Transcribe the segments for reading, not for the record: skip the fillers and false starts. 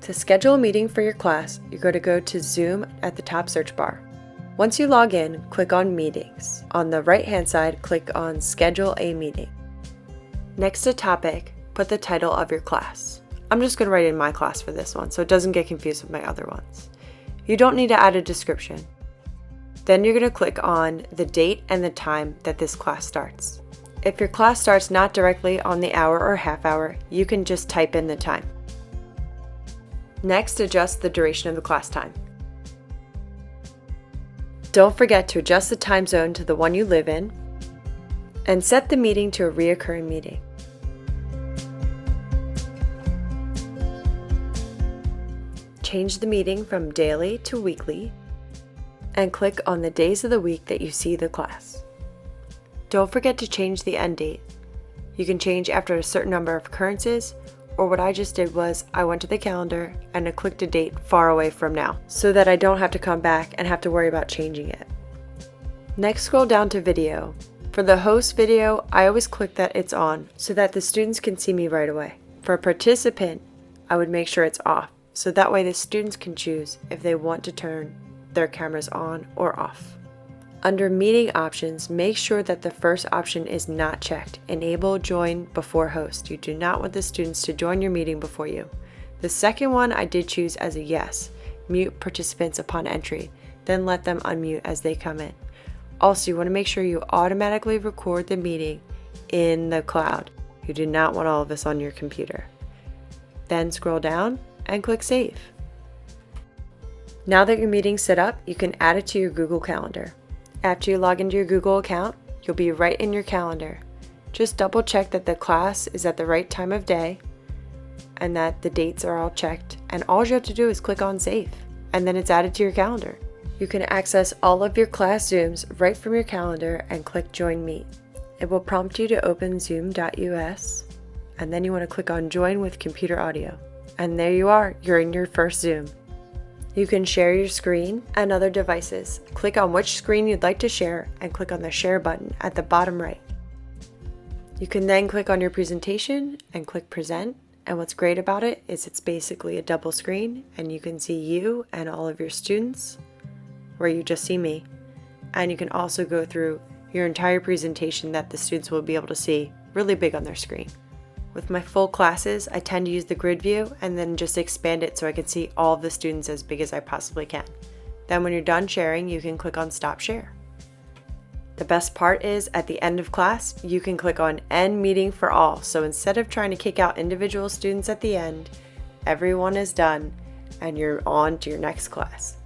To schedule a meeting for your class, you're going to go to Zoom at the top search bar. Once you log in, click on Meetings. On the right-hand side, click on Schedule a Meeting. Next to Topic, put the title of your class. I'm just going to write in my class for this one so it doesn't get confused with my other ones. You don't need to add a description. Then you're going to click on the date and the time that this class starts. If your class starts not directly on the hour or half hour, you can just type in the time. Next, adjust the duration of the class time. Don't forget to adjust the time zone to the one you live in, and set the meeting to a reoccurring meeting. Change the meeting from daily to weekly, and click on the days of the week that you see the class. Don't forget to change the end date. You can change after a certain number of occurrences, or what I just did was I went to the calendar and I clicked a date far away from now so that I don't have to come back and have to worry about changing it. Next, scroll down to video. For the host video, I always click that it's on so that the students can see me right away. For a participant, I would make sure it's off so that way the students can choose if they want to turn their cameras on or off. Under meeting options, make sure that the first option is not checked. Enable join before host. You do not want the students to join your meeting before you. The second one I did choose as a yes. Mute participants upon entry, then let them unmute as they come in. Also, you want to make sure you automatically record the meeting in the cloud. You do not want all of this on your computer. Then scroll down and click Save. Now that your meeting's set up, you can add it to your Google Calendar. After you log into your Google account, you'll be right in your calendar. Just double check that the class is at the right time of day and that the dates are all checked, and all you have to do is click on Save, and then it's added to your calendar. You can access all of your class Zooms right from your calendar and click Join Meet. It will prompt you to open zoom.us, and then you want to click on Join with Computer Audio. And there you are, you're in your first Zoom. You can share your screen and other devices. Click on which screen you'd like to share and click on the Share button at the bottom right. You can then click on your presentation and click Present, and what's great about it is it's basically a double screen and you can see you and all of your students where you just see me, and you can also go through your entire presentation that the students will be able to see really big on their screen. With my full classes, I tend to use the grid view and then just expand it so I can see all of the students as big as I possibly can. Then when you're done sharing, you can click on Stop Share. The best part is at the end of class, you can click on End Meeting for All. So instead of trying to kick out individual students at the end, everyone is done and you're on to your next class.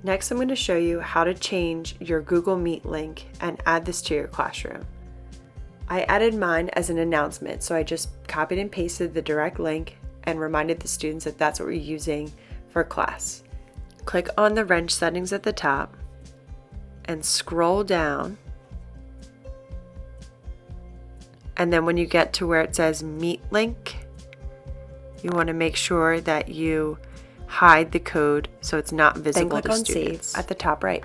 Next, I'm going to show you how to change your Google Meet link and add this to your classroom. I added mine as an announcement, so I just copied and pasted the direct link and reminded the students that that's what we're using for class. Click on the wrench settings at the top and scroll down. And then when you get to where it says Meet Link, you want to make sure that you hide the code so it's not visible to students. Then click on Save at the top right.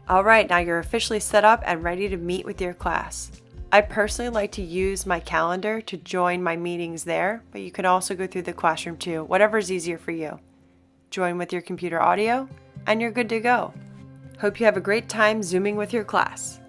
All right, now you're officially set up and ready to meet with your class. I personally like to use my calendar to join my meetings there, but you can also go through the classroom too, whatever is easier for you. Join with your computer audio, and you're good to go. Hope you have a great time Zooming with your class.